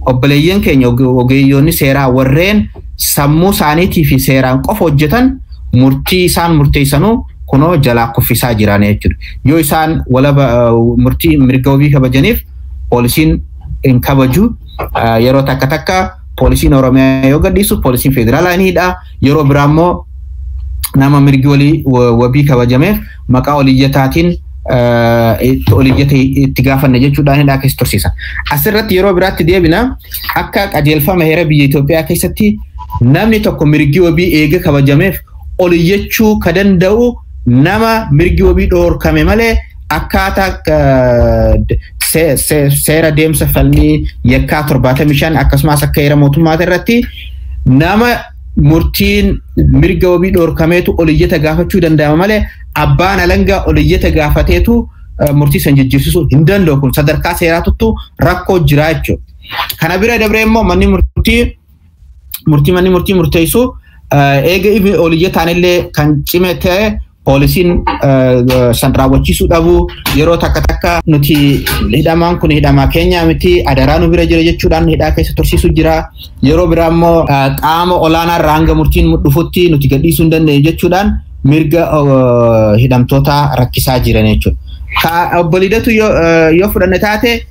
obboleeyyan keenya ogeeyyoonni seeraa warreen sammuu isaaniitii fi seeraan qofa hojjetan murtii isaan murteessanuu kunoo jalaa kuffisaa jiran jechuudha. Yoo isaan walaba murtii mirga wabii kabajaniif poolisiin hin kabaju. Yeroo takka takka poolisiin Oromiyaa yoo gadhiisu poolisiin federaalaa ni hidha. Yeroo biraa immoo nama mirgi wabii kabajameef maqaa oliyyataatiin oliyyata itti gaafanne jechuudhaan hidhaa keessa tursiisa. Asirratti yeroo biraatti deebina akka qajeelfama heera biyya Itoophiyaa keessatti namni tokko mirgi wabii eega kabajameef oliyyachuu ka danda'u nama mirgi wabii dhoorkame malee akkaataa seera deemsa falmii yakkaa 75 akkasumas akka heera mootummaa irratti nama murtiin mirga wabii dhoorkameetu oliyyata gaafachuu danda'ama malee abbaan alangaa oliyyata gaafateetu murtii san jijjiirsisuu hin danda'u. Kun sadarkaa seeraatuttu rakkoo jira jechuudha. Kana bira dabree immoo manni murtii murteessu eega oliyyataan illee kan cime ta'e poolisiin san raawwachiisuu dhabu yeroo takka takka nuti hidhamaan kun hidhamaa keenya miti adaraa nu bira jira jechuudhaan hidhaa keessa tursiisuu jira. Yeroo biraa immoo qaama olaanaa irraa hanga murtiin dhufutti nuti gadhiisuu hin dandeenye jechuudhaan mirga hidhamtoota rakkisaa jiran jechuudha. Obbo Lidatu yoo fudhanne taate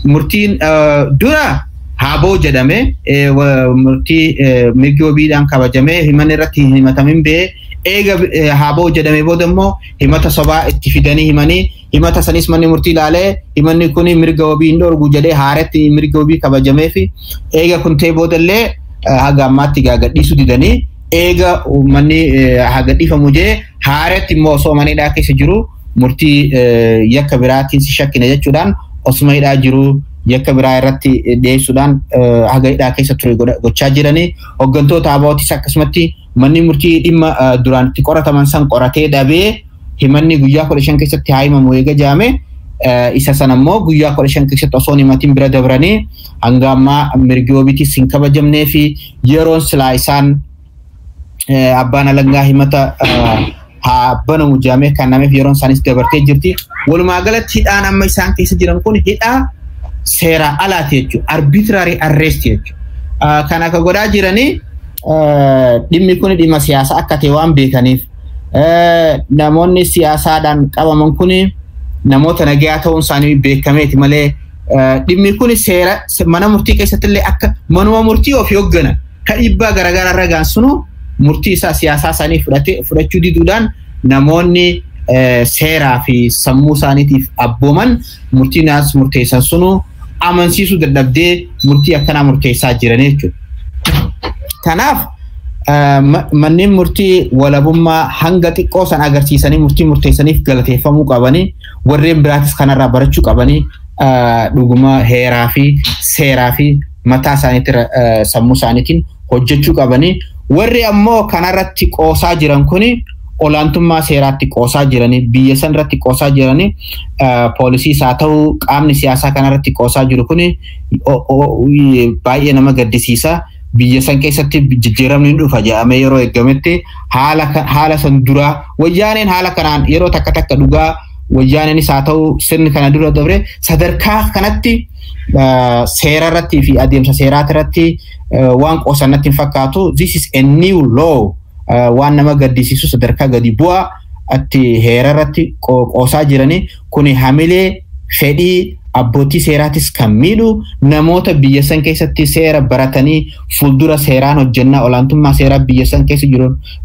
murtiin dura haaboo jedhame murtii mirgi wabiidhaan kabajamee himanni irratti himatamin bee eega haaboo jedhame booda immoo himata sobaa itti fidanii himanii himata sanis manni murtii ilaalee himanni kun mirga wabii hin dhorgu jedhee haaretti mirga wabii kabajamee fi eega kun ta'e boodallee haga ammaatti gadhiisuu didanii eega manni haga dhiifamu jedhee haaretti immoo osoo manidhaa keessa jiru murtii yakka biraatiin si shakkina jechuudhaan osuma hidhaa jiru yakka biraa irratti dhiyeessuudhaan haga hidhaa keessa ture gochaa jiranii hooggantoota abootis akkasumatti manni murtii dhimma duraan itti qorataman san qoratee dhabee himanni guyyaa 15 keessatti haa himamu eega jaame isa san ammoo guyyaa 15 keessatti osoo himatiin bira dabranii hanga ammaa mirgi wabiitis hin kabajamnee fi yeroon silaa isaan abbaan alangaa himata haa banamu jaamee kan nameef yeroon isaanis dabartee jirti. Walumaa galatti hidhaan amma isaan keessa jiran kun hidhaa seera alaati jechuudha. Arbitrary arrest jechuudha. Kan akka godhaa jiranii dhimmi kun dhimma siyaasaa akka ta'e waan beekaniif namoonni siyaasaadhaan qabaman kun namoota nagaa ta'uun isaanii beekameeti malee dhimmi kun seera mana murtii keessatti illee akka manuma murtii of hoogganan kan dhiibbaa garaagaraa irra gaansunu murtii isaa siyaasaa isaanii fudhachuu diduudhaan namoonni seeraa fi sammuu isaaniitiif abbooman murtii naas murteessan sunu amansiisuu dadhabdee murtii akkanaa murteessaa jiran jechuudha. Kanaaf manneen murtii walabummaa hanga xiqqoo san agarsiisanii murtii murteessaniif galateeffamuu qabanii warreen biraatis kanarraa barachuu qabanii dhuguma heeraa fi seeraa fi mataa isaaniitti sammuu isaaniitiin hojjechuu qabanii warri ammoo kanarratti qoosaa jiran kuni olaantummaa seeraatti qoosaa jiranii biyya san irratti qoosaa jiranii poolisiis haa ta'u qaamni siyaasaa kanarratti qoosaa jiru kuni baay'ee nama gaddisiisa. Biyya san keessatti jijjiiramni dhufa jedhamee yeroo eeggametti haala san dura wayyaaneen haala kanaan yeroo takka dhugaa wayyaaneenis haa ta'u sirni kana dura dabre sadarkaa kanatti seera irratti fi adeemsa seeraati irratti waan qoosannatti hin fakkaatu. This is a new law waan nama gaddisiisu sadarkaa gadi bu'aa atti heera irratti qoosaa jiranii kuni hamilee fedhii abbootii seeraatis kan miidhu namoota biyya san keessatti seera baratanii fuuldura seeraan hojjennaa olaantummaa seeraa biyya san keessa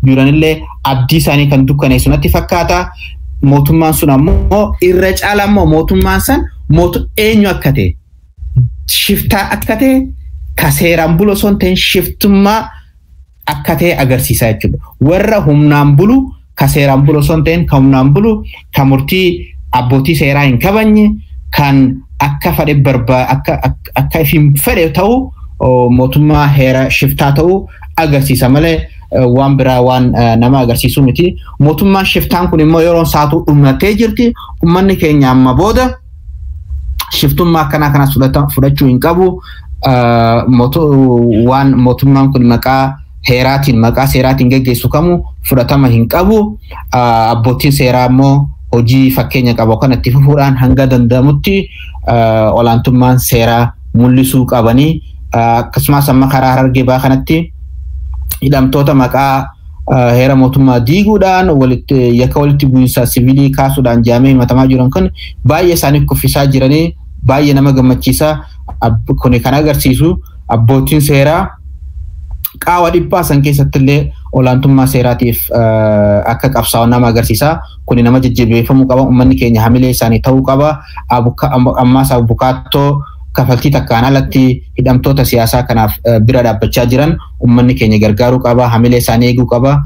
jiranillee abdii isaanii kan dukkaneessu natti fakkaata. Mootummaan sun ammoo irra caala ammoo mootummaan san eenyu akka ta'e shiftaa akka ta'e ka seeraan bulu osoo hin ta'in shiftummaa akka ta'e agarsiisaa jechuudha. Warra humnaan bulu ka seeraan bulu osoo hin ta'in ka humnaan bulu ka murtii abbootii seeraa hin kabajne kan akka fedhe akka ifin fedhe ta'u mootummaa heera shiftaa ta'u agarsiisa malee waan biraa waan nama agarsiisu miti. Mootummaan shiftaan kun immoo yeroon saatu dhummatee jirti. Uummanni keenya amma booda shiftummaa akkanaa kanas fudhachuu hin qabu. Waan mootummaan kun maqaa heeraatiin maqaa seeraatiin geggeessu kamu fudhatama hin qabu. Abbootiin seeraa immoo hojii fakkeenya qabu kanatti fufuudhaan hanga danda'amutti olaantummaan seeraa mul'isuu qabanii akkasumas amma karaa Harargee baa kanatti hidhamtoota maqaa heera mootummaa diiguudhaan yakka walitti bu'iinsa siviilii kaasuudhaan jaamee himatamaa jiran kun baay'ee isaanii kuffisaa jiranii baay'ee nama gammachiisa. Kun kan agarsiisu abbootiin seeraa qaawa dhiphaa san keessatti illee olaantummaa seeraatiif akka qabsaa'u nama agarsiisa. Kun nama jajjabeeffamuu qaba. Uummanni keenya hamilee isaanii ta'uu qaba. Ammaas abukaattoo kafaltii takkaan alatti hidhamtoota siyaasaa kanaaf bira dhaabbachaa jiran uummanni keenya gargaaruu qaba. Hamilee isaanii eeguu qaba.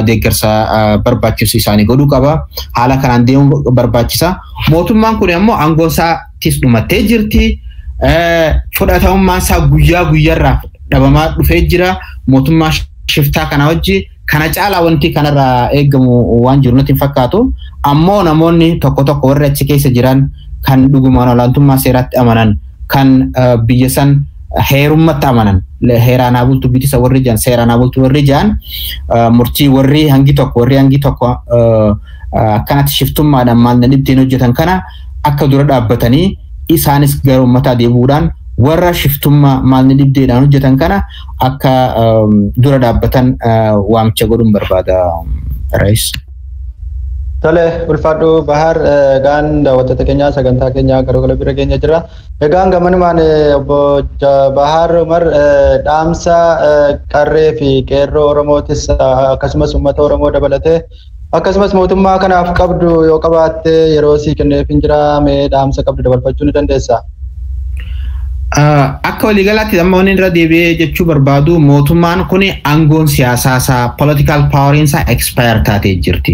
Deeggarsa barbaachisu isaanii godhuu qaba. Haala kanaan deemuu barbaachisa. Mootummaan kun ammoo aangoon isaatis dhumattee jirti. Fudhatamummaan isaa guyyaa guyyaarraa dhabamaa dhufee jira. Mootummaa shiftaa kana wajji kana caalaa wanti kanarraa eegamu waan jiru natti hin fakkaatu. Ammoo namoonni tokko warri achi keessa jiran kan dhugumaan olaantummaa seeraatti amanan kan biyya san heerummatti amanan heeraan haa bultu bitisa warri jiran seeraan haa bultu warri jiran murtii warri hangi tokko akkanatti shiftummaadhaan maal ittiin hojjetan kana akka dura dhaabbatanii isaanis gara uummataa deebi'uudhaan warra shiftummaa maalni dhibdeedhaan hojjetan kana akka dura dhaabbatan waamicha godhuun barbaada Rais. Tole ulfaadhu Bahar egaan daawwattoota keenya sagantaa keenya garuu gala bira keenya jira. Egaan gamanumaan obbo Bahar Umar dhaamsa qarree fi qeerroo Oromootis akkasumas uummata Oromoo dabalatee akkasumas mootummaa kanaaf qabdu yoo qabaatte yeroo sii kenneef hin jira mee dhaamsa qabdu dabarfachuu ni dandeessaa? Akka waliigalaatti namoonni irra deebi'ee jechuu barbaadu mootummaan kun aangoon siyaasaa isaa political poweriin isaa expire taatee jirti.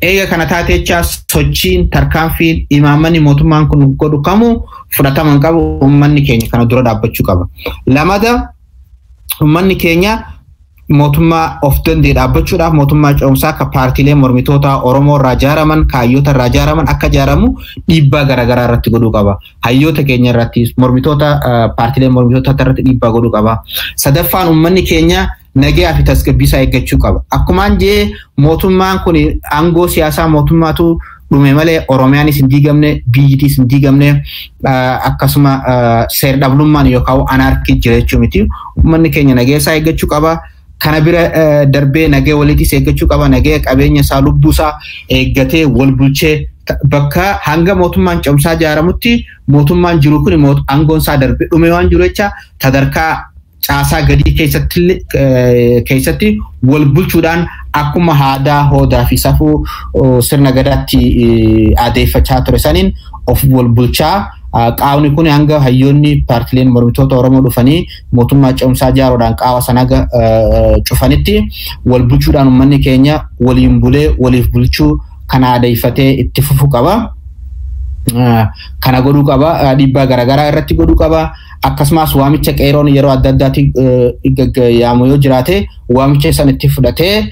Eega kana taateechaa sochiin tarkaanfiin imaammanni mootummaan kun godhu kamuu fudhataman qabu uummanni keenya kana dura dhaabbachuu qaba. Lamada uummanni keenya mootummaa of danda'e dhaabbachuudhaaf mootummaa ce'umsaa akka paartiilee mormitoota Oromoo irraa ijaaraman kaayyoota irraa ijaaraman akka ijaaramu dhiibbaa garaagaraa irratti godhuu qaba. Hayyoota keenya irratti mormitoota paartiilee mormitoota irratti dhiibbaa godhuu qaba. Sadaffaan uummanni keenya nagaa fi tasgabbii isaa eeggachuu qaba. Akkumaan jee mootummaan kun aangoo siyaasaa mootummaatu dhume malee Oromiyaanis hin diigamne biyyittis hin diigamne akkasuma seer dhabdummaan yookaan anarkii jira jechuu miti. Uummanni keenya nagaa isaa eeggachuu qaba. Kana bira darbee nagee waliitis eeggachuu qaba. Nagee qabeenya isaa lubbuu isaa eeggatee wal bulchee bakka hanga mootummaan ce'umsaa ijaaramutti mootummaan jiru kun aangoon isaa darbee dhume waan jiru jecha sadarkaa caasaa gadii keessatti wal bulchuudhaan akkuma aadaa hoodaa fi safuu sirna gadaatti adeeffachaa ture saniin of wal bulchaa qaawni kun hanga hayyoonni paartileen mormitoota Oromoo dhufanii mootummaa ce'umsaa ijaaruudhaan qaawa sana cufanitti wal bulchuudhaan uummanni keenya waliin bulee waliif bulchuu kana adeeffatee itti fufuu qaba. Kana godhuu qaba. Dhiibbaa garaagaraa irratti godhuu qaba. Akkasumas waamicha qeeroon yeroo adda addaatti yaamu yoo jiraate waamicha san itti fudhatee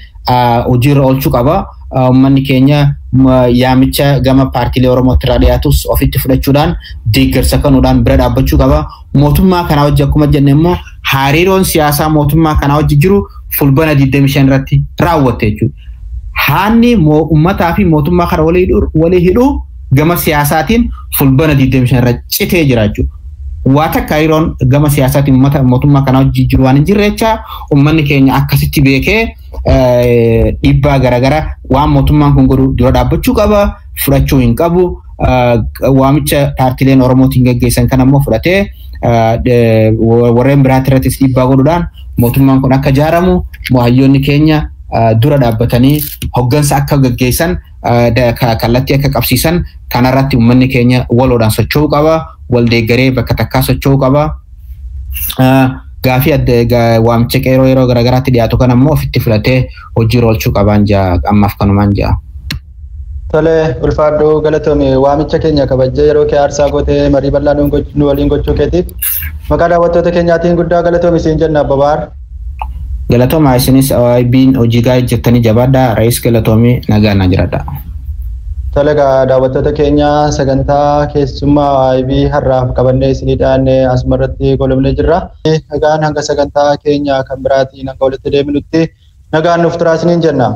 hojiirra oolchuu qaba. Uummanni keenya yaamicha gama paartiilee Oromootti irraa dhiyaatus ofitti fudhachuudhaan deeggarsa kennuudhaan bira dhaabbachuu qaba. Mootummaa kana wajji akkuma jenne immoo hariiroon siyaasaa mootummaa kana wajji jiru fulbana 25 irratti raawwatte jechuudha. Haanni uummataa fi mootummaa kana walii hidhuu gama siyaasaatiin fulbana 25 irra citee jira jechuudha. Waa takka hariiroon gama siyaasaatiin mootummaa kana wajji jiru waan hin jirre jecha uummanni keenya akkasitti beekee dhiibbaa garaagaraa waan mootummaan kun godhu dura dhaabbachuu qaba, fudhachuu hin qabu. Waamicha paartiileen Oromootiin gaggeessan kan ammoo fudhatee warreen biraatti irrattis dhiibbaa godhuudhaan mootummaan kun akka ijaaramu hayyoonni keenya dura dhaabbatanii hoggansa akka gaggeessan kallattii akka qabsiisan kanarratti uummanni keenya waloodhaan socho'uu qaba, wal deeggaree bakka takkaa socho'uu qaba. Gaafii waamicha qeeroo yeroo garaagaraatti dhiyaatu kan ammoo ofitti fudhatee hojiirra oolchuu qabaan jaa ammaaf kanumaan jaa. Tole ulfaadhu galatoomii waamicha keenya kabajjee yeroo kee aarsaa gootee marii bal'aa nu waliin gochuu keetiif maqaa daawwattoota keenyaatiin guddaa galatoomi siin jenna Abba Bahar. Galatooma isinis OIB'n hojii gaarii jettanii jabaadhaa Raayis galatoomii nagaa na jiradha. Tole daawwattoota keenya sagantaa keessummaa OIB har'aaf qabannee isiniidhaan asumarratti goolabnee jirra. Egaan hanga sagantaa keenya kan biraatiin hanga walitti deebinutti nagaan nuuf turaa isiniin jenna.